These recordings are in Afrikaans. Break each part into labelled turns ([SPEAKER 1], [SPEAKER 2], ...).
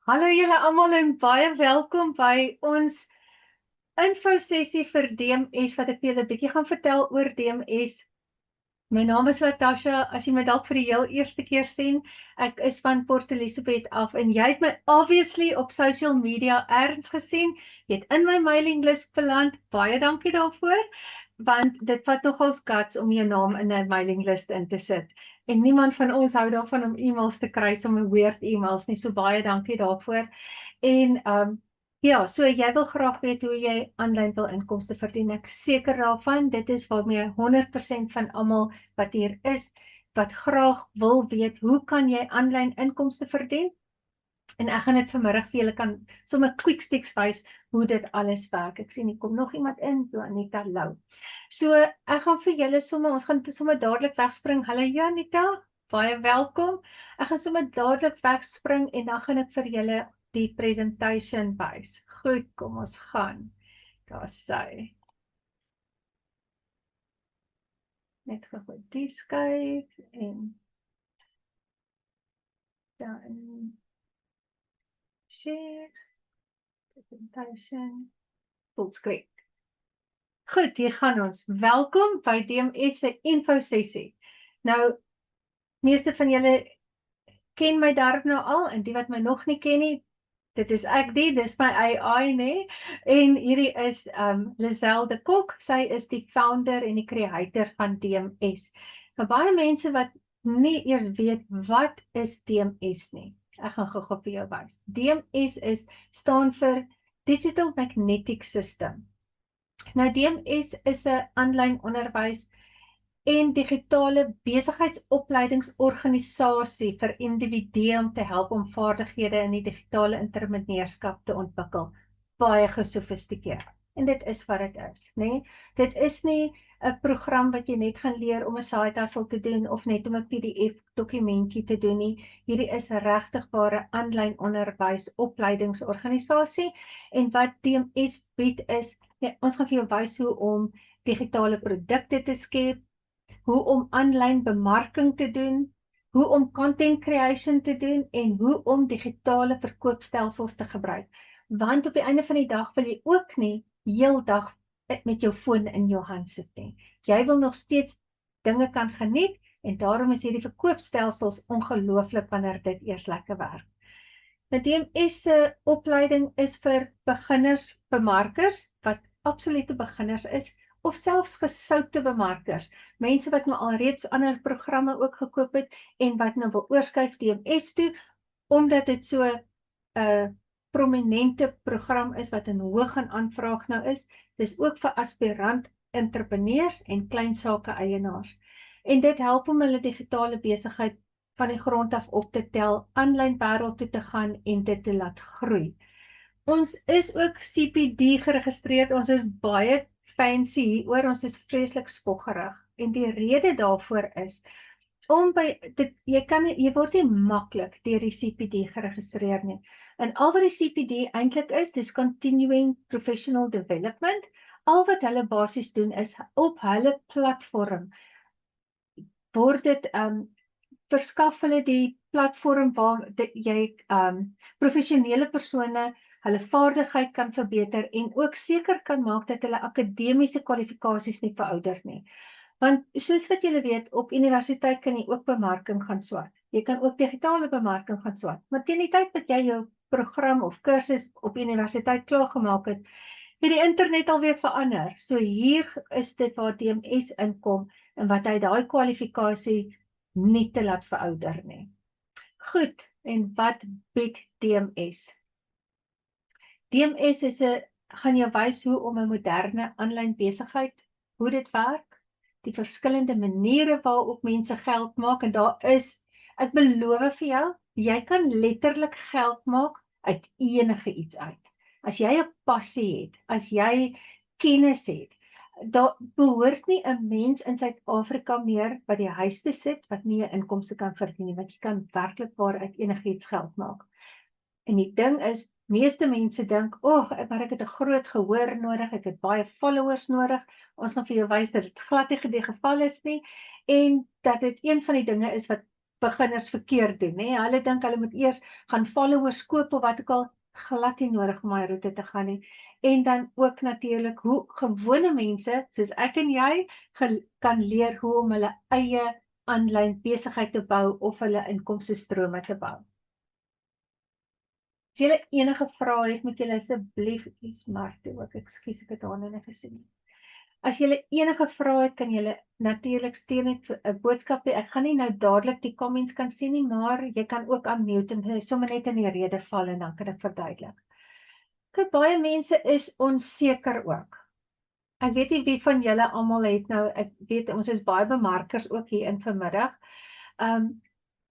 [SPEAKER 1] Hallo julle almal en baie welkom by ons infosessie vir DMS wat ek vir julle 'n bietjie gaan vertel oor DMS. My naam is Natasha, as jy my dalk vir die heel eerste keer sien, ek is van Port Elizabeth af en jy het my obviously op social media ergens gesien, jy het in my mailinglys beland, baie dankie daarvoor, want dit vat nogals guts om jou naam in 'n mailinglys in te sit. En niemand van ons hou daarvan om e-mails te kry, sommer weird e-mails nie, so baie dankie daarvoor. En ja, so jy wil graag weet hoe jy aanlyn wil inkomste verdien. Ek is seker daarvan, dit is waarmee 100% van almal wat hier is, wat graag wil weet, hoe kan jy aanlyn inkomste verdien? En ek gaan dit vanmiddag vir julle kan sommer quick sticks wys hoe dit alles werk. Ek sien hier kom nog iemand in, so Anita Lou. So ek gaan vir julle sommer, ons gaan sommer dadelik wegspring. Hallo Janita, baie welkom. Ek gaan sommer dadelik wegspring en dan gaan ek vir julle die presentation wys. Goed, kom ons gaan. Daar sy. Net gou die skuif en dan share, presentation, full screen. Goed, hier gaan ons. Welkom by DMS se infosessie. Nou, meeste van julle ken my darm nou al, en die wat my nog nie ken nie, dit is ek dis my AI, nee, en hierdie is Lizelle de Kok, sy is die founder en die creator van DMS. Nou, baie mense wat nie eers weet, wat is DMS nie? Ek gaan gou vir jou wys. DMS staan vir Digital Magnetic System. Nou, DMS is 'n aanlyn onderwys en digitale besigheidsopleidingsorganisasie vir individue om te help om vaardighede in die digitale intermeneurskap te ontwikkel. Baie gesofistikeerd. En dit is wat dit is, né? Dit is nie 'n program wat jy net gaan leer om 'n side hustle te doen of net om 'n PDF dokumentjie te doen nie. Hierdie is 'n regtigbare aanlyn onderwys opleidingsorganisasie en wat DMS bied is, ons gaan vir jou wys hoe om digitale produkte te skep, hoe om aanlyn bemarking te doen, hoe om content creation te doen en hoe om digitale verkoopstelsels te gebruik. Want op die einde van die dag wil jy ook nie heeldag met jou foon in jou hand sit nie. Jy wil nog steeds dinge kan geniet en daarom is hierdie verkoopstelsels ongelooflik wanneer dit eers lekker werk. Die DMS se opleiding is vir beginners, bemarkers, wat absolute beginners is, of selfs gesoute bemarkers, mense wat nou alreeds ander programme ook gekoop het, en wat nou wil oorskuif DMS toe, omdat dit so 'n prominente program is, wat in hoog aan aanvraag nou is, dis ook vir aspirant entrepreneurs en kleinsake eienaars. En dit help om hulle digitale besigheid van die grond af op te tel, aanlyn wêreld toe te gaan en dit te laat groei. Ons is ook CPD geregistreerd, ons is baie fancy hieroor, ons is vreeslik spoggerig. En die rede daarvoor is, om by dit, jy word nie maklik deur die CPD geregistreer nie. En al wat die CPD eintlik is, dis Continuing Professional Development. Al wat hulle basies doen is, op hulle platform word dit verskaf hulle die platform waar jy professionele persone hulle vaardigheid kan verbeter en ook seker kan maak dat hulle akademiese kwalifikasies nie verouder nie. Want soos wat julle weet, op universiteit kan jy ook bemarking gaan swat. Jy kan ook digitale bemarking gaan swat. Maar teen die tyd wat jy jou program of kursus op universiteit klaargemaak het, het die internet alweer verander. So hier is dit waar DMS inkom en wat hy daai kwalifikasie nie te laat verouder nie. Goed, en wat bied DMS? DMS gaan jou wys hoe om 'n moderne aanlyn besigheid, hoe dit werk, die verskillende maniere waarop mense geld maak, en daar is, ek beloof vir jou, jy kan letterlik geld maak uit enige iets uit. As jy 'n passie het, as jy kennis het, daar behoort nie 'n mens in Suid-Afrika meer by die huis te sit, wat nie 'n inkomste kan verdien nie, want jy kan werklik waar uit enigiets geld maak. En die ding is, meeste mense dink, maar ek het 'n groot gehoor nodig, ek het baie followers nodig. Ons gaan vir jou wys dat dit glad nie die geval is nie, en dat dit een van die dinge is wat beginners verkeerd doen, né? Hulle dink hulle moet eers gaan followers koop of wat ook al, glad nie nodig om my roete te gaan nie. En dan ook natuurlik hoe gewone mense, soos ek en jy, kan leer hoe om hulle eie aanlyn besigheid te bou of hulle inkomstestrome te bou. As julle enige vrae het, moet julle asseblief Martie ook, ekskuus ek het haar nie gesien. As julle enige vrae het, kan julle natuurlik stuur net 'n boodskap. Ek gaan nie nou dadelik die comments kan sien nie, maar jy kan ook unmute en sommer net in die rede val en dan kan ek verduidelik. Kyk, baie mense is onseker ook. Ek weet nie wie van julle almal het nou, ek weet ons is baie bemarkers ook hier in vanmiddag.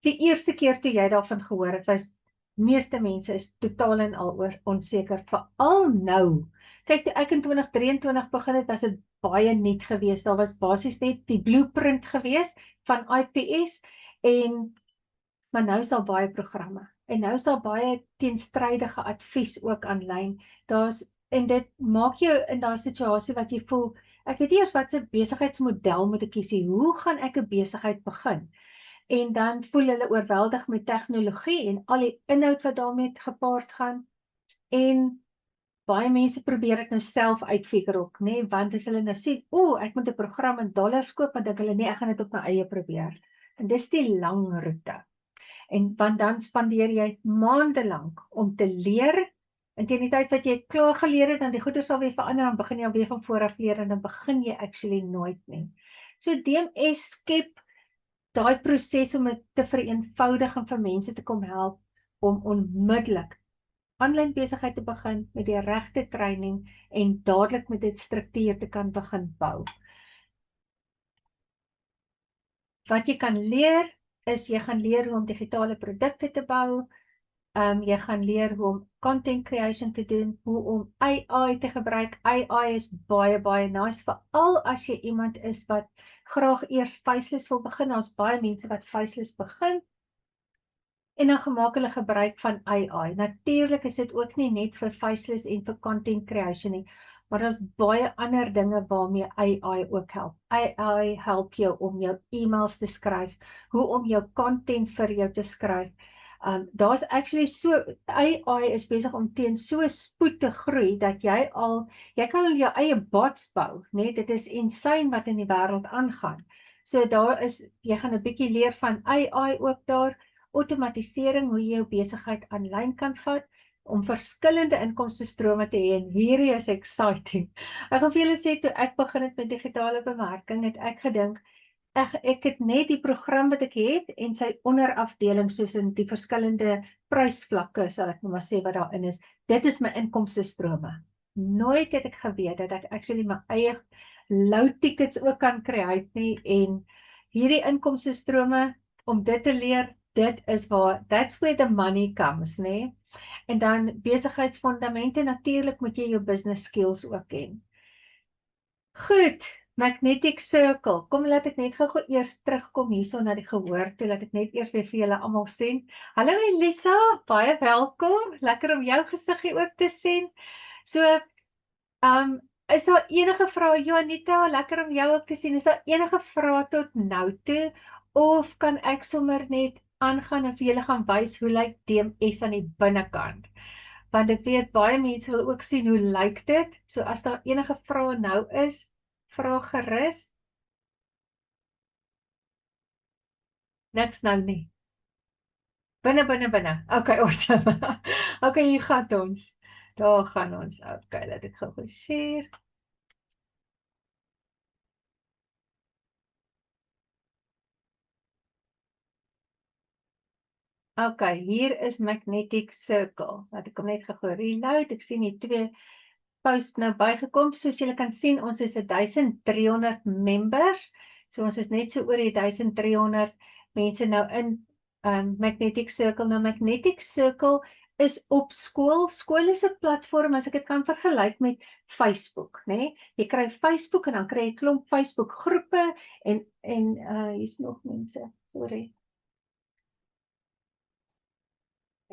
[SPEAKER 1] Die eerste keer toe jy daarvan gehoor het, was meeste mense is totaal en al onseker, veral nou. Kyk, toe ek in 2023 begin het, was dit baie nuut geweest. Daar was basies net die blueprint geweest van IPS maar nou is daar baie programme en nou is daar baie teenstrydige advies ook aanlyn. En dit maak jou in daai situasie wat jy voel, ek weet nie eers wat se besigheidsmodel moet ek kies, hoe gaan ek 'n besigheid begin? En dan voel hulle oorweldig met tegnologie en al die inhoud wat daarmee gepaard gaan. En baie mense probeer dit nou self uitfigure ook, né? Want as hulle nou sê, ek moet 'n program in dollars koop, dan dink hulle nee, ek gaan dit op my eie probeer. En dis die lang roete. En want dan spandeer jy maande lank om te leer, en teen die tyd wat jy klaar geleer het, dan die goeie sal weer verander, dan begin jy alweer van voor af leer, en dan begin jy actually nooit nie. So DMS skep daai proses om dit te vereenvoudig en vir mense te kom help, om onmiddellik aanlyn besigheid te begin, met die regte training, en dadelik met dit struktuur te kan begin bou. Wat jy kan leer, is jy gaan leer hoe om digitale produkte te bou, jy gaan leer hoe om content creation te doen, hoe om AI te gebruik. AI is baie, baie nice, veral as jy iemand is wat graag eers faceless wil begin. Daar's baie mense wat faceless begin, en dan gemaak hulle gebruik van AI. Natuurlik is dit ook nie net vir faceless en vir content creation nie, maar daar's baie ander dinge waarmee AI ook help. AI help jou om jou e-mails te skryf, hoe om jou content vir jou te skryf. Daar's actually AI is besig om teen so spoed te groei, dat jy kan al jou eie bots bou, né? Dit is insane wat in die wêreld aangaan. So jy gaan 'n bietjie leer van AI ook daar, outomatisering, hoe jy jou besigheid aanlyn kan vat, om verskillende inkomstestrome te hê, en hierdie is exciting. Ek gaan vir julle sê, toe ek begin het met digitale bemarking, het ek gedink, ek het net die program wat ek het, en sy onderafdeling, soos in die verskillende prysvlakke, sal ek nou maar sê wat daarin is, dit is my inkomstestrome. Nooit het ek geweet, dat ek actually my eie low tickets ook kan create nie, en hierdie inkomstestrome, om dit te leer, that's where the money comes, né? En dan besigheidsfondamente, natuurlik moet jy jou business skills ook ken. Goed, Magnetic Circle. Kom, laat ek net gou eers terugkom hierso na die gehoor toe, laat ek net eers weer vir julle almal sien. Hallo Elisa, baie welkom. Lekker om jou gesiggie ook te sien. So, is daar enige vrae, Joanita, lekker om jou ook te sien. Is daar enige vrae tot nou toe, of kan ek sommer net aangaan en vir julle gaan wys hoe lyk DMS aan die binnekant? Want ek weet baie mense wil ook sien hoe lyk dit. So as daar enige vrae nou is, vra gerus. Niks nou nie. Binne. Okay, awesome. Okay, hier gaan ons. Daar gaan ons. Okay, laat ek gou share. Okay, hier is Magnetic Circle. Laat ek hom net gou reload. Ek sien hier 2 post nou bygekom. Soos julle kan sien, ons is 1300 members. So ons is net so oor die 1300 mense nou in Magnetic Circle. Nou Magnetic Circle is op skool. Skool is 'n platform, as ek dit kan vergelyk met Facebook, né? Jy kry Facebook en dan kry jy klomp Facebook groepe en hier's nog mense. Sorry.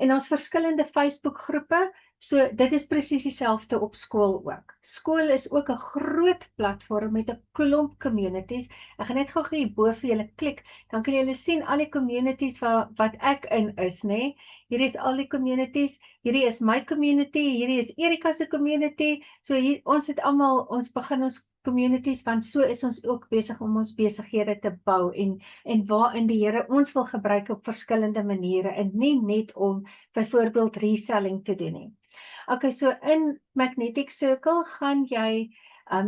[SPEAKER 1] En ons verskillende Facebook groepe, so dit is presies dieselfde op skool ook. Skool is ook 'n groot platform met 'n klomp communities. Ek gaan net gou hierbo vir julle klik, dan kan julle sien al die communities wat ek in is, né? Hierdie is al die communities, hierdie is my community, hierdie is Erika se community. So hier, ons begin ons communities, want so is ons ook besig om ons besighede te bou en waarin die Here ons wil gebruik op verskillende maniere en nie net om byvoorbeeld reselling te doen nie. Okay, so in Magnetic Circle gaan jy,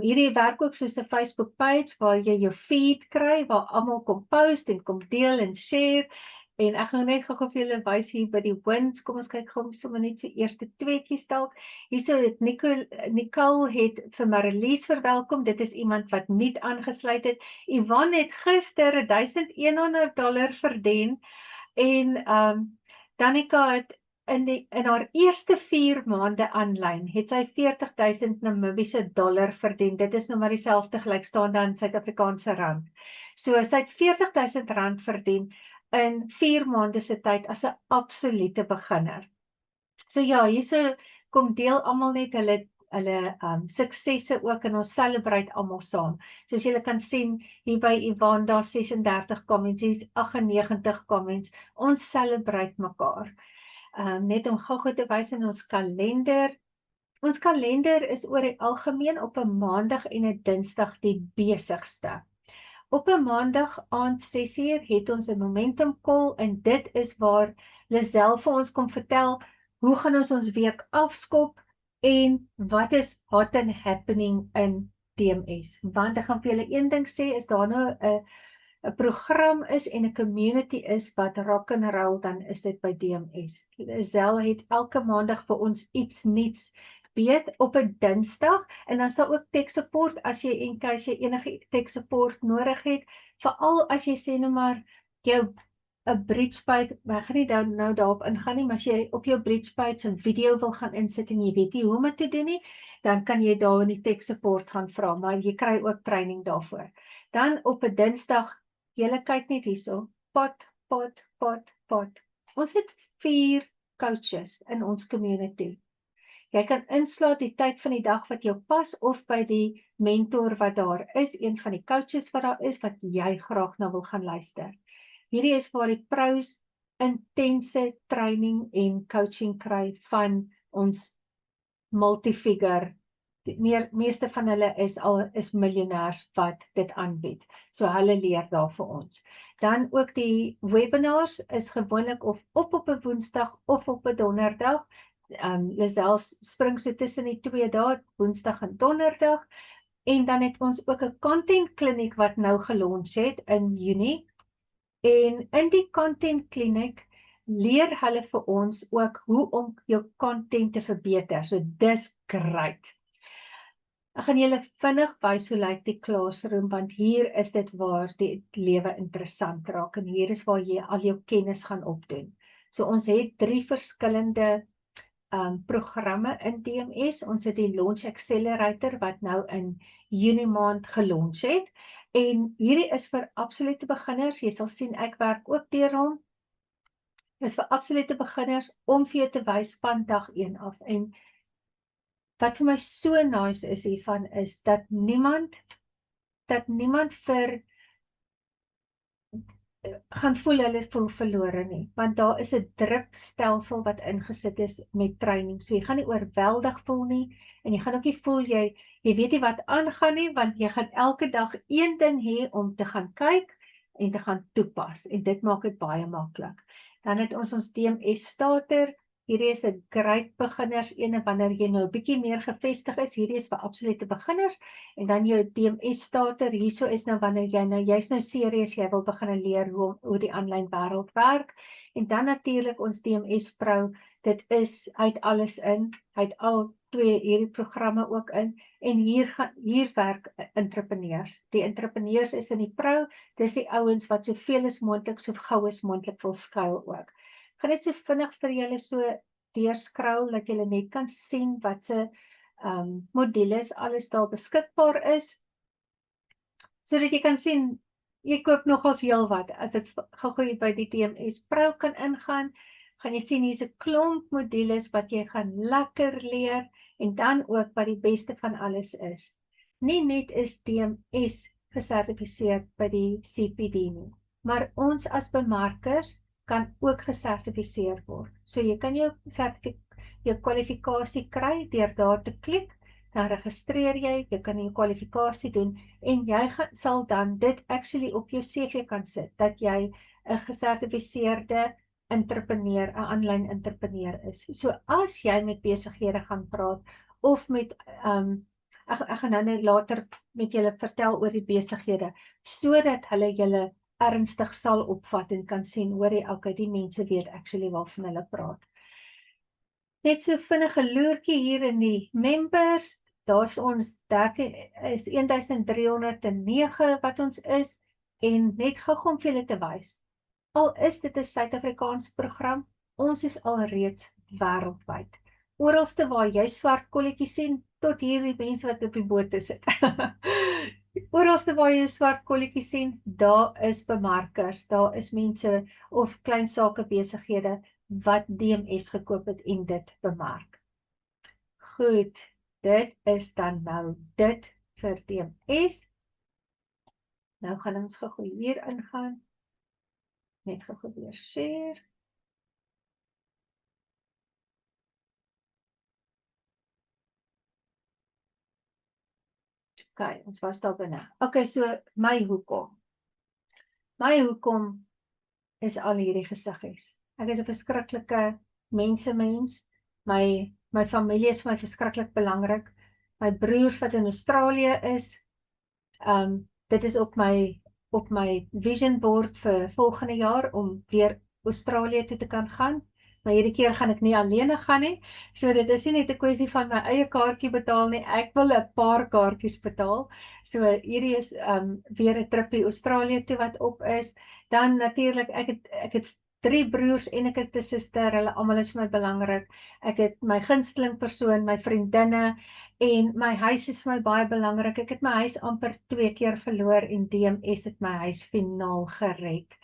[SPEAKER 1] hierdie werk ook soos 'n Facebook page waar jy jou feed kry, waar almal kom post en kom deel en share. En ek gaan net gou vir julle wys hier by die wins. Kom ons kyk gou sommer net so eerste tweetjies dalk. Hierso het Nicole het vir Marlies verwelkom. Dit is iemand wat nie aangesluit het. Yvonne het gister $1,100 verdien en Danica het in haar eerste 4 maande aanlyn het sy 40,000 Namibiese dollar verdien. Dit is nou maar dieselfde gelykstaande aan Suid-Afrikaanse rand. So sy het R40,000 verdien in 4 maande se tyd as 'n absolute beginner. So ja, hierso kom deel almal net hulle suksesse ook en ons celebrate almal saam. Soos julle kan sien, hier by Yvonne, daar 36 comments, hier is 98 comments. Ons celebrate mekaar. Net om gou te wys in ons kalender. Ons kalender is oor die algemeen op 'n maandag en 'n dinsdag die besigste. Op 'n maandag aand 6uur het ons 'n momentum call en dit is waar Lisel vir ons kom vertel hoe gaan ons week afskop en wat is hot and happening in DMS. Want ek gaan vir julle een ding sê, is daar nou 'n program is en 'n community is wat rock and roll, dan is dit by DMS. Lisel het elke maandag vir ons iets nuuts weet op 'n dinsdag en dan is daar ook tech support as jy enige tech support nodig het, veral as jy sê nou maar jou 'n bridge page, ek gaan nie nou daarop ingaan nie, maar as jy op jou bridge page 'n video wil gaan insit en jy weet nie hoe om dit te doen nie, dan kan jy daar in die tech support gaan vra, maar jy kry ook training daarvoor. Dan op 'n dinsdag, julle kyk net hierso, pot. Ons het 4 coaches in ons community. Jy kan insluit die tyd van die dag wat jou pas of by die mentor wat daar is, een van die coaches wat daar is, wat jy graag na wil gaan luister. Hierdie is waar die pros intense training en coaching kry van ons multifigure. Meeste van hulle is miljonêers wat dit aanbied. So hulle leer daar vir ons. Dan ook die webinars is gewoonlik of op 'n Woensdag of op 'n Donderdag. Lisel spring so tussen die 2 dae, Woensdag en Donderdag. En dan het ons ook 'n content kliniek wat nou gelons het in Junie. En in die content kliniek leer hulle vir ons ook hoe om jou content te verbeter. So dis great. Ek gaan julle vinnig wys hoe lyk die classroom, want hier is dit waar die lewe interessant raak en hier is waar jy al jou kennis gaan opdoen. So ons het 3 verskillende programme in DMS. Ons het die Launch Accelerator wat nou in Junie maand gelons het. En hierdie is vir absolute beginners. Jy sal sien ek werk ook deur hom. Dis vir absolute beginners om vir jou te wys van dag 1 af. En wat vir my so nice is hiervan is dat niemand gaan voel hulle voel verlore nie, want daar is 'n drukstelsel wat ingesit is met training, so jy gaan nie oorweldig voel nie, en jy gaan ook nie voel jy weet nie wat aangaan nie, want jy gaan elke dag een ding hê om te gaan kyk en te gaan toepas, en dit maak dit baie maklik. Dan het ons DMS starter. Hierdie is 'n great beginners ene wanneer jy nou 'n bietjie meer gevestig is. Hierdie is vir absolute beginners. En dan jou DMS starter, hierso is nou wanneer jy's nou serieus, jy wil begin leer hoe die aanlyn wêreld werk. En dan natuurlik ons DMS Pro, dit is uit alles in, uit al 2 hierdie programme ook in. En hier werk entrepreneurs. Die entrepreneurs is in die Pro, dis die ouens wat soveel as moontlik, so gou as moontlik wil skuil ook. Ek gaan net so vinnig vir julle so deurscroll, dat julle net kan sien wat se modules alles daar beskikbaar is. Sodat jy kan sien, jy koop nogals heel wat. As dit gou-gou by die DMS Pro kan ingaan, gaan jy sien hier's 'n klomp modules wat jy gaan lekker leer en dan ook wat die beste van alles is. Nie net is DMS gesertifiseer by die CPD nie, maar ons as bemarkers kan ook gesertifiseer word. So jy kan jou kwalifikasie kry deur daar te klik, dan registreer jy kan jou kwalifikasie doen en jy sal dan dit actually op jou CV kan sit, dat jy 'n gesertifiseerde entrepreneur, 'n aanlyn entrepreneur is. So as jy met besighede gaan praat of met ek gaan nou later met julle vertel oor die besighede, sodat hulle julle ernstig sal opvat en kan sien, hoorie, okay, die mense weet actually waarvan hulle praat. Net so vinnige loertjie hier in die members, daar's ons 1309 wat ons is, en net gou om vir julle te wys. Al is dit 'n Suid-Afrikaanse program, ons is alreeds wêreldwyd. Oralste waar jy swart kolletjies sien, tot hierdie mense wat op die bote sit. Oralste waar jy swart kolletjies sien, daar is bemarkers, daar is mense of klein sake besighede wat DMS gekoop het en dit bemark. Goed, dit is dan nou dit vir DMS. Nou gaan ons gou hier ingaan. Net gou weer share. Okay, ons was daar binne. Okay, so my hoekom. My hoekom is al hierdie gesiggies. Ek is 'n verskriklike mens. My familie is vir my verskriklik belangrik. My broers wat in Australië is, dit is op my vision board vir volgende jaar om weer Australië toe te kan gaan. Maar hierdie keer gaan ek nie alleen gaan nie. So dit is nie net 'n kwessie van my eie kaartjie betaal nie. Ek wil 'n paar kaartjies betaal. So hierdie is weer 'n tripie Australië toe wat op is. Dan natuurlik ek het 3 broers en ek het 'n suster. Hulle almal is vir my belangrik. Ek het my gunsteling persoon, my vriendinne en my huis is vir my baie belangrik. Ek het my huis amper 2 keer verloor en DMS het my huis finaal gered.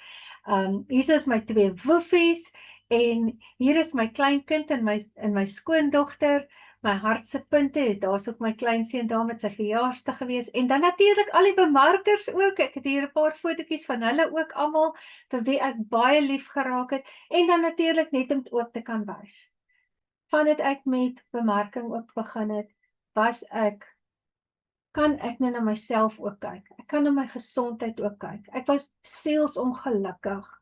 [SPEAKER 1] Hier is my 2 woefies. En hier is my kleinkind en my skoondogter, my hartse punte, daar's ook my kleinseun daar met sy verjaarsdag gewees, en dan natuurlik al die bemarkers ook, ek het hier 'n paar fotootjies van hulle ook almal, vir wie ek baie lief geraak het, en dan natuurlik net om ook te kan wys. Vandat ek met bemarking ook begin het, kan ek nou na myself ook kyk, ek kan na my gesondheid ook kyk, ek was sielsongelukkig,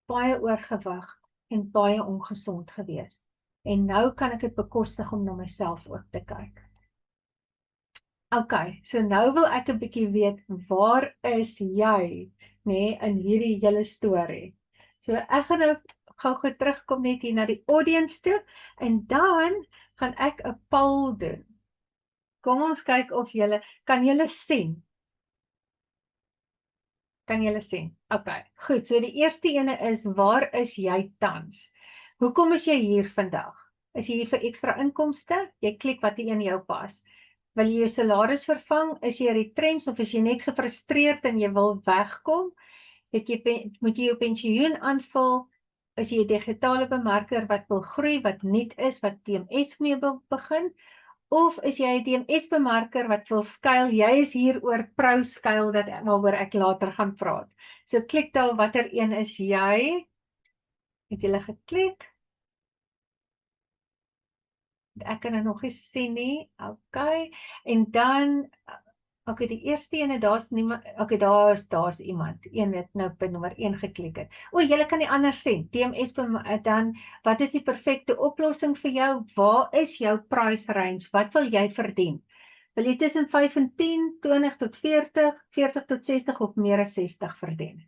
[SPEAKER 1] baie oorgewig, en baie ongesond gewees. En nou kan ek dit bekostig om na myself ook te kyk. Okay, so nou wil ek 'n bietjie weet, waar is jy, in hierdie hele storie? So ek gaan nou gou terugkom net hier na die audience toe, en dan gaan ek 'n poll doen. Kom ons kyk of kan julle sien? Kan julle sien? Okay, goed, so die eerste ene is, waar is jy tans? Hoekom is jy hier vandag? Is jy hier vir ekstra inkomste? Jy klik wat die een jou pas. Wil jy jou salaris vervang? Is jy retrench of is jy net gefrustreerd en jy wil wegkom? Moet jy jou pensioen aanvul? Is jy 'n digitale bemarker wat wil groei, wat nuut is, wat DMS mee wil begin? Of is jy 'n DMS-bemarker wat wil skuil? Jy is hier oor pro skuil, waaroor ek later gaan praat. So klik daar watter een is jy. Het julle geklik? Ek kan dit nog nie sien nie. Okay. En dan, okay, die eerste ene, daar's niemand. Okay, daar's iemand. Een het nou by nommer 1 geklik het. O, julle kan nie anders sien. DMS dan, wat is die perfekte oplossing vir jou? Waar is jou price range? Wat wil jy verdien? Wil jy tussen 5 en 10, 20 tot 40, 40 tot 60 of meer as 60 verdien?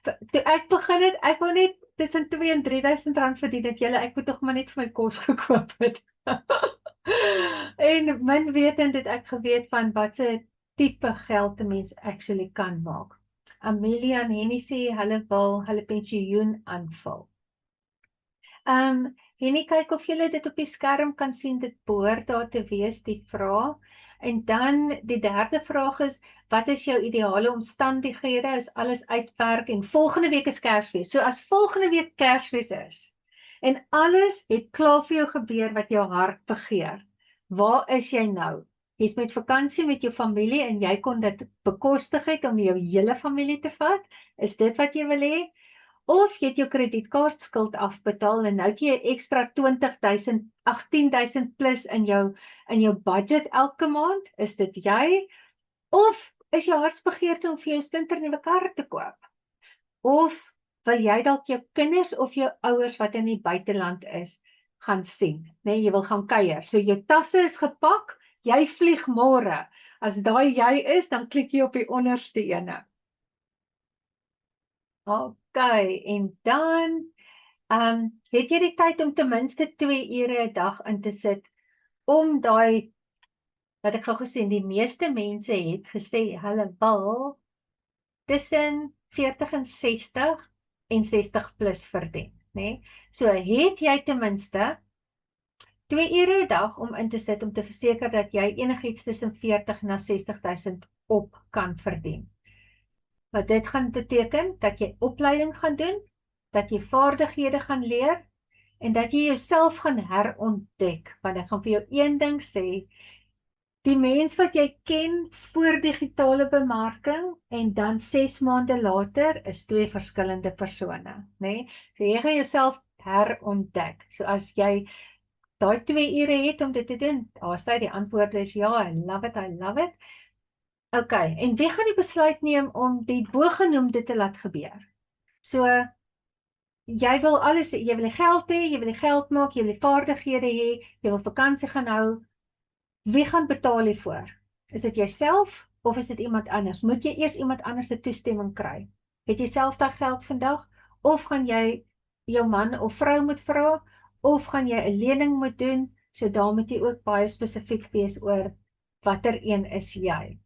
[SPEAKER 1] Toe ek begin het, ek wou net tussen 2 en 3.000 rand verdien het, ek moet toch maar net vir my kos gekoop het. En min wetend het ek geweet van wat se tipe geld 'n mens actually kan maak. Amelia en Henny sê hulle wil hulle pensioen aanvul. Henny, kyk of jy dit op die skerm kan sien, dit behoort daar te wees, die vraag. En dan die derde vraag is, wat is jou ideale omstandighede as alles uitwerk en volgende week is Kersfees. So as volgende week Kersfees is, En alles het klaar vir jou gebeur wat jou hart begeer. Waar is jy nou? Jy's met vakansie met jou familie en jy kon dit bekostig het om jou hele familie te vat? Is dit wat jy wil hê? Of jy het jou kredietkaartskuld afbetaal en nou het jy 'n ekstra 20.000, 18.000 plus in jou budget elke maand? Is dit jy? Of is jou hartsbegeerte om vir jou splinternuwe kar te koop? Of wil jy dalk jou kinders of jou ouers wat in die buiteland is, gaan sien? Nee, jy wil gaan kuier. So jou tasse is gepak, jy vlieg môre. As daai jy is, dan klik jy op die onderste ene. OK, en dan het jy die tyd om ten minste 2 ure 'n dag in te sit om daai, wat ek gou gesê, die meeste mense het gesê, hulle wil tussen 40 en 60 en 60 plus verdien, né? So het jy ten minste 2 ure 'n dag om in te sit om te verseker dat jy enigiets tussen 40 na 60.000 op kan verdien. Wat dit gaan beteken, dat jy opleiding gaan doen, dat jy vaardighede gaan leer, en dat jy jouself gaan herontdek. Want ek gaan vir jou een ding sê, die mens wat jy ken voor digitale bemarking, en dan 6 maande later, is 2 verskillende persone, né? So jy gaan jouself herontdek. So as jy daai 2 ure het om dit te doen, die antwoord is ja, I love it. OK, en wie gaan die besluit neem om die bogenoemde te laat gebeur? So, jy wil alles, jy wil die geld hê, jy wil die geld maak, jy wil die vaardighede hê, jy wil vakansie gaan hou. Wie gaan betaal hiervoor? Is dit jouself of is dit iemand anders? Moet jy eers iemand anders se toestemming kry? Het jy self daai geld vandag? Of gaan jy jou man of vrou moet vra? Of gaan jy 'n lening moet doen? So daar moet jy ook baie spesifiek wees oor watter een is jy.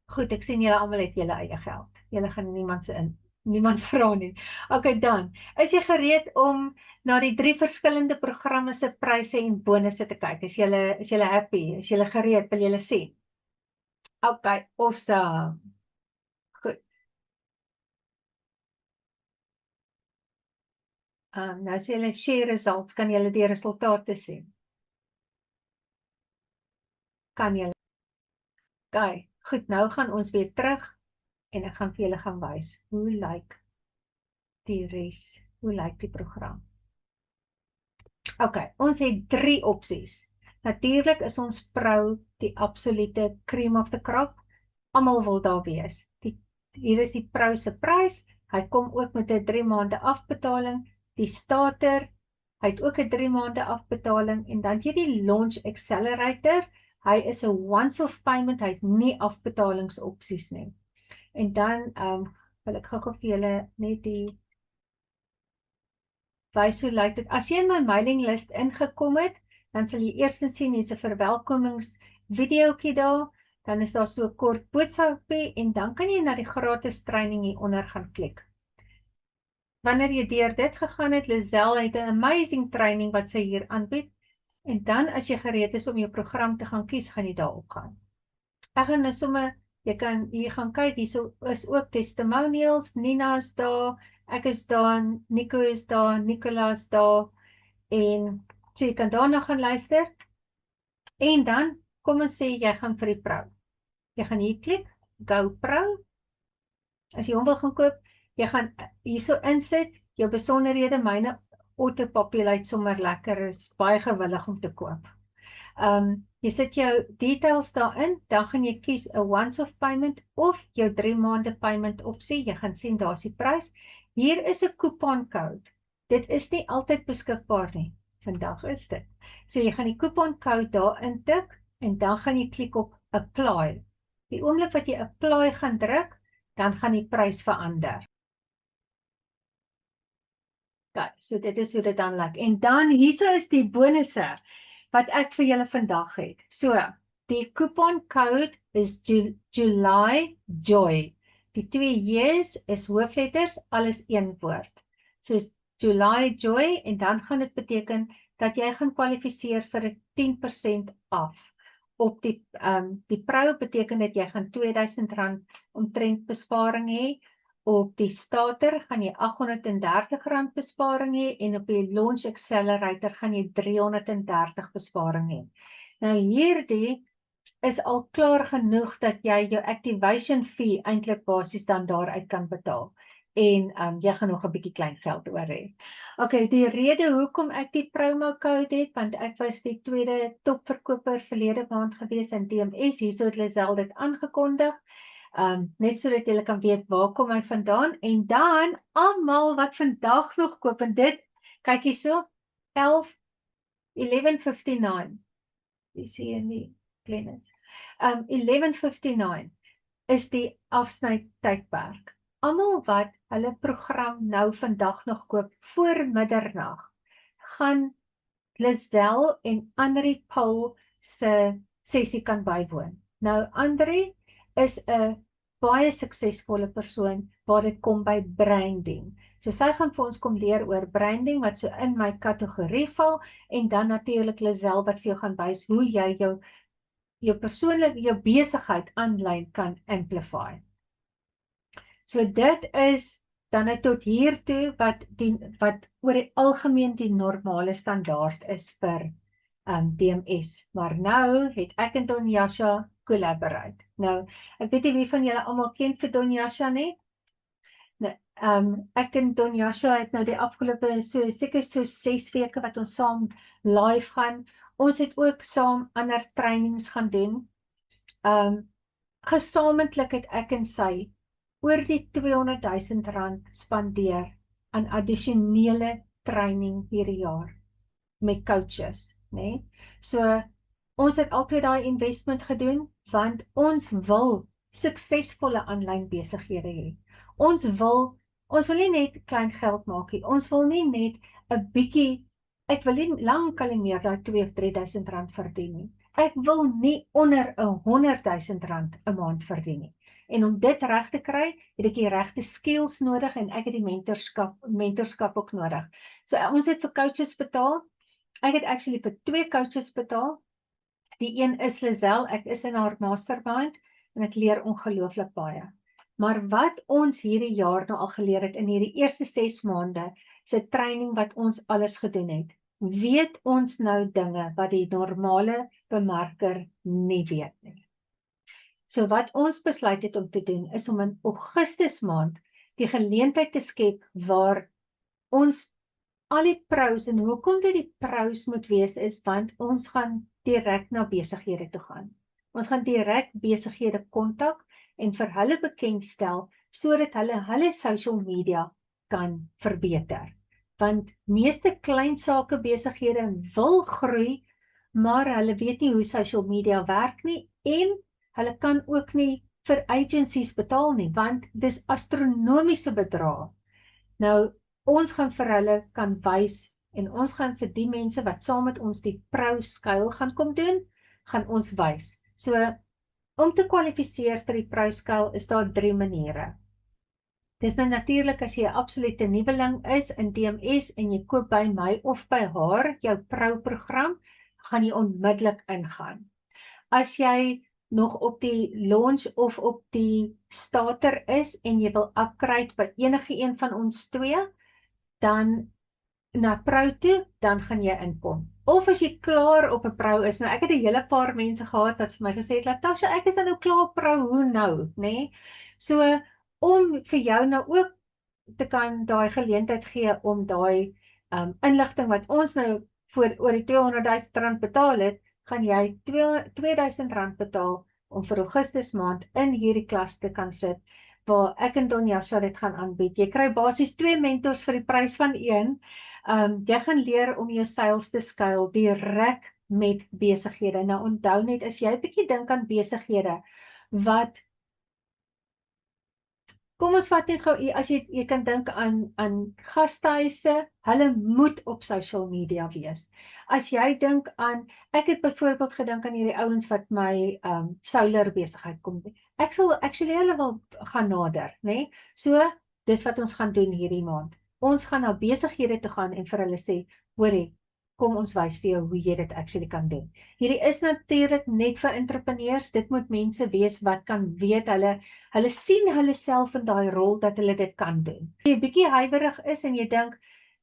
[SPEAKER 1] Goed, ek sien julle almal het julle eie geld. Julle gaan niemand vra nie. OK, dan, is jy gereed om na die 3 verskillende programme se pryse en bonusse te kyk? Is julle happy? Is julle gereed? Wil julle sien? OK, awesome. Goed. Nou sê julle share results, kan julle die resultate sien? Kan julle? OK, goed, nou gaan ons weer terug en ek gaan vir julle gaan wys hoe lyk die res, hoe lyk die program. OK, ons het 3 opsies. Natuurlik is ons Pro die absolute cream of the crop. Almal wil daar wees. Hier is die Pro se prys. Hy kom ook met 'n 3 maande afbetaling. Die starter, hy het ook 'n 3 maande afbetaling, en dan jy die Launch Accelerator. Hy is 'n once-off payment, hy het nie afbetalingsopsies nie. En dan wil ek gou vir julle net die wys hoe lyk dit. As jy in my mailinglys ingekom het, dan sal jy eers sien hier's 'n verwelkomingsvideoetjie daar, dan is daar so 'n kort boodskapie, en dan kan jy na die gratis training hieronder gaan klik. Wanneer jy deur dit gegaan het, Lizelle het 'n amazing training wat sy hier aanbied, en dan as jy gereed is om jou program te gaan kies, gaan jy daarop gaan. Ek gaan nou sommer, jy gaan kyk, hier is ook testimonials, Nina is daar, ek is daar, Nico is daar, Nicolas daar, en so jy kan daarna gaan luister, en dan, kom ons sê, jy gaan vir die Pro. Jy gaan hier klik, Go Pro, as jy hom wil gaan koop, jy gaan hierso insit, jou besonderhede, myne auto-populate sommer lekker, is baie gewillig om te koop. Jy sit jou details daarin, dan gaan jy kies 'n once-off payment of jou 3 maande payment opsie. Jy gaan sien daar is die prys. Hier is 'n coupon code. Dit is nie altyd beskikbaar nie. Vandag is dit. So jy gaan die coupon code daar intik en dan gaan jy klik op apply. Die oomblik wat jy apply gaan druk, dan gaan die prys verander. Okay, so dit is hoe dit dan lyk. En dan hierso is die bonusse wat ek vir julle vandag het. So, die coupon code is July Joy. Die 2 J's is hoofletters, alles een woord. So is July Joy, en dan gaan dit beteken dat jy gaan kwalifiseer vir 'n 10% af. Op die Pro beteken dat jy gaan R2000 omtrent besparing hê. Op die starter gaan jy R830 besparing hê en op die launch accelerator gaan jy R330 besparing hê. Nou hierdie is al klaar genoeg dat jy jou activation fee eintlik basies dan daaruit kan betaal. En jy gaan nog 'n bietjie klein geld oor hê. Okay, die rede hoekom ek die promo code het, want ek was die tweede topverkoper verlede maand gewees in DMS, hierso het Lisel dit aangekondig. Net sodat julle kan weet waar kom hy vandaan, en dan almal wat vandag nog koop, en dit, kyk hierso, 11:59, jy sien die kleines, 11:59 is die afsny tydperk. Almal wat hulle program nou vandag nog koop voor middernag, gaan Lisel en Andri Paul se sessie kan bywoon. Nou Andri is 'n baie suksesvolle persoon waar dit kom by branding. So sy gaan vir ons kom leer oor branding wat so in my kategorie val, en dan natuurlik Lisel wat vir jou gaan wys hoe jy jou besigheid aanlyn kan amplify. So dit is dan net tot hier toe wat oor die algemeen die normale standaard is vir DMS. Maar nou het ek en Don Jasha collaborate. Nou, ek weet nie wie van julle almal ken vir Don Jasha nie. Nou, ek en Don Jasha het nou die afgelope seker so 6 weke wat ons saam live gaan. Ons het ook saam ander trainings gaan doen. Gesamentlik het ek en sy oor die R200,000 spandeer aan addisionele training hierdie jaar met coaches, né? So ons het altyd daai investment gedoen want ons wil suksesvolle aanlyn besighede hê. Ons wil nie net klein geld maak nie. Ons wil nie net 'n bietjie, ek wil nie lankal meer daai R2,000 of R3,000 verdien nie. Ek wil nie onder R100,000 'n maand verdien nie. En om dit reg te kry, het ek die regte skills nodig en ek het die mentorskap ook nodig. So ons het vir coaches betaal. Ek het actually vir 2 coaches betaal. Die een is Lisel, ek is in haar mastermind en ek leer ongelooflik baie. Maar wat ons hierdie jaar nou al geleer het in hierdie eerste 6 maande, se training wat ons alles gedoen het, weet ons nou dinge wat die normale bemarker nie weet nie. So wat ons besluit het om te doen, is om in Augustus maand die geleentheid te skep waar ons al die pros, en hoekom dit die pros moet wees is, want ons gaan direk na besighede toe gaan. Ons gaan direk besighede kontak en vir hulle bekendstel, sodat hulle social media kan verbeter. Want meeste klein sake besighede wil groei, maar hulle weet nie hoe social media werk nie, en hulle kan ook nie vir agencies betaal nie, want dis astronomiese bedrae. Nou, ons gaan vir hulle kan wys, en ons gaan vir die mense wat saam met ons die pro-skuil gaan kom doen, gaan ons wys. So, om te kwalifiseer vir die pro-skuil is daar 3 maniere. Dis nou natuurlik as jy 'n absolute nuweling is in DMS en jy koop by my of by haar jou pro-program, gaan jy onmiddellik ingaan. As jy nog op die launch of op die starter is en jy wil upgrade by enige een van ons 2, dan na pro toe, dan gaan jy inkom. Of as jy klaar op 'n pro is, nou ek het 'n hele paar mense gehad wat vir my gesê het, Natasha, ek is nou klaar op pro, hoe nou, né? So, om vir jou nou ook te kan daai geleentheid gee om daai inligting wat ons nou oor die R200,000 betaal het, gaan jy R2,000 betaal om vir Augustus maand in hierdie klas te kan sit, waar ek en Don Jasha dit gaan aanbied. Jy kry basies 2 mentors vir die prys van 1. Jy gaan leer om jou sales te skuil direk met besighede. Nou onthou net, as jy 'n bietjie dink aan besighede, wat, kom ons vat net gou, as jy kan dink aan gastehuise, hulle moet op social media wees. As jy dink aan, ek het byvoorbeeld gedink aan hierdie ouens wat my solar besigheid kom doen. Ek sal actually hulle wil gaan nader, né? So, dis wat ons gaan doen hierdie maand. Ons gaan na besighede toe gaan en vir hulle sê, hoorie, kom ons wys vir jou hoe jy dit actually kan doen. Hierdie is natuurlik net vir entrepreneurs, dit moet mense wees wat kan weet, hulle sien hulle self in daai rol dat hulle dit kan doen. As jy 'n bietjie huiwerig is en jy dink,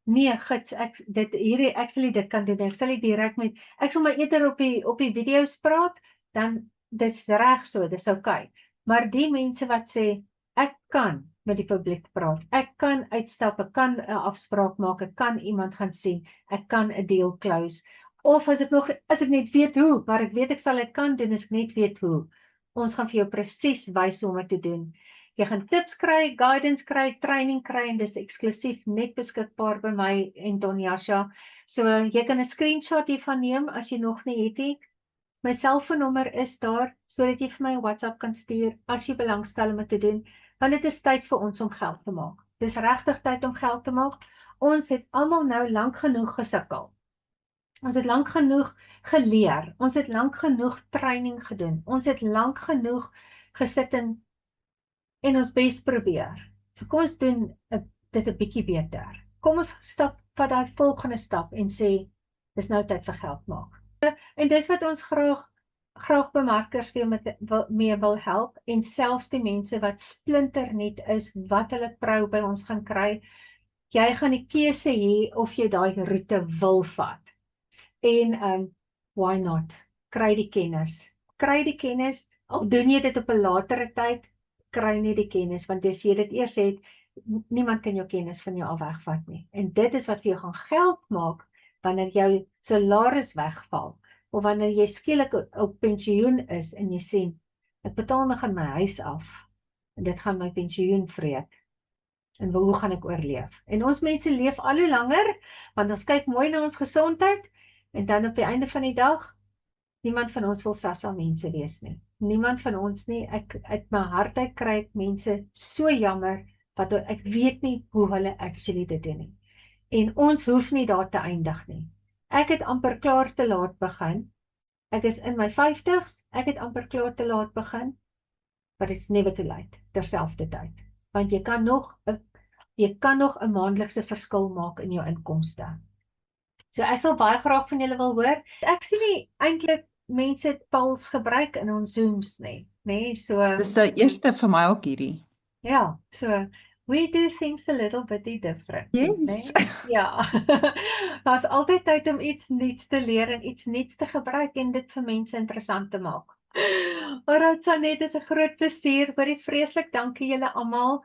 [SPEAKER 1] nee, gits, dit kan doen, ek sal nie direk ek sal maar eerder op die video's praat, dan dis reg so, dis okay. Maar die mense wat sê, ek kan met die publiek praat, ek kan uitstap, ek kan 'n afspraak maak, ek kan iemand gaan sien, ek kan 'n deal close, of as ek net weet hoe, maar ek weet ek sal dit kan doen, as ek net weet hoe. Ons gaan vir jou presies wys hoe om dit te doen. Jy gaan tips kry, guidance kry, training kry, en dis eksklusief net beskikbaar by my en Donjasha. So jy kan 'n screenshot hiervan neem as jy nog nie het nie. My selfoonnommer is daar, sodat jy vir my 'n WhatsApp kan stuur as jy belangstel om dit te doen, want dit is tyd vir ons om geld te maak. Dis regtig tyd om geld te maak. Ons het almal nou lank genoeg gesukkel. Ons het lank genoeg geleer. Ons het lank genoeg training gedoen. Ons het lank genoeg gesit en ons bes probeer. So kom ons doen dit 'n bietjie beter. Kom ons vat daai volgende stap en sê, dis nou tyd vir geld maak. En dis wat ons graag bemarkers mee wil help, en selfs die mense wat splinter net is, wat hulle trou by ons gaan kry, jy gaan die keuse hê of jy daai roete wil vat. En why not? Kry die kennis, al doen jy dit op 'n latere tyd, kry nie die kennis, want as jy dit eers het, niemand kan jou kennis van jou af wegvat nie. En dit is wat vir jou gaan geld maak, wanneer jou salaris wegval, of wanneer jy skielik op pensioen is, en jy sê, ek betaal nog aan my huis af, en dit gaan my pensioen vreet, en hoe gaan ek oorleef? En ons mense leef al hoe langer, want ons kyk mooi na ons gesondheid, en dan op die einde van die dag, niemand van ons wil SASSA mense wees nie. Niemand van ons nie, uit my hart uit kry ek mense so jammer, wat ek weet nie hoe hulle actually dit doen nie. En ons hoef nie daar te eindig nie. Ek het amper klaar te laat begin. Ek is in my 50's, ek het amper klaar te laat begin, but it's never too late, terselfdertyd. Want jy kan nog 'n maandelikse verskil maak in jou inkomste. So ek sal baie graag van julle wil hoor. Ek sien nie eintlik mense tals gebruik in ons Zooms nie, so
[SPEAKER 2] Dis die eerste vir my ook hierdie.
[SPEAKER 1] ja, so we do things a little bit different.
[SPEAKER 2] Yes.
[SPEAKER 1] Ja. Daar's altyd tyd om iets nuuts te leer en iets nuuts te gebruik en dit vir mense interessant te maak. Alright, Sanet, is 'n groot plesier. Hoorie, vreeslik dankie julle almal.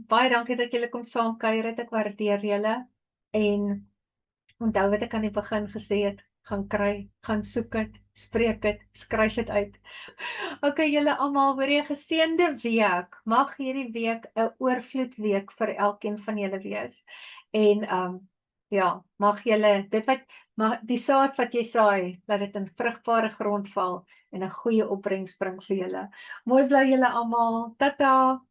[SPEAKER 1] Baie dankie dat julle kom saam kuier het. Ek waardeer julle. En onthou wat ek aan die begin gesê het, gaan soek dit, spreek dit, skryf dit uit. Okay, julle almal, hoor jy, 'n geseënde week. Mag hierdie week 'n oorvloedweek vir elkeen van julle wees. En ja, mag julle die saad wat jy saai, laat dit in vrugbare grond val en 'n goeie opbrengs bring vir julle. Mooi bly julle almal. Tata.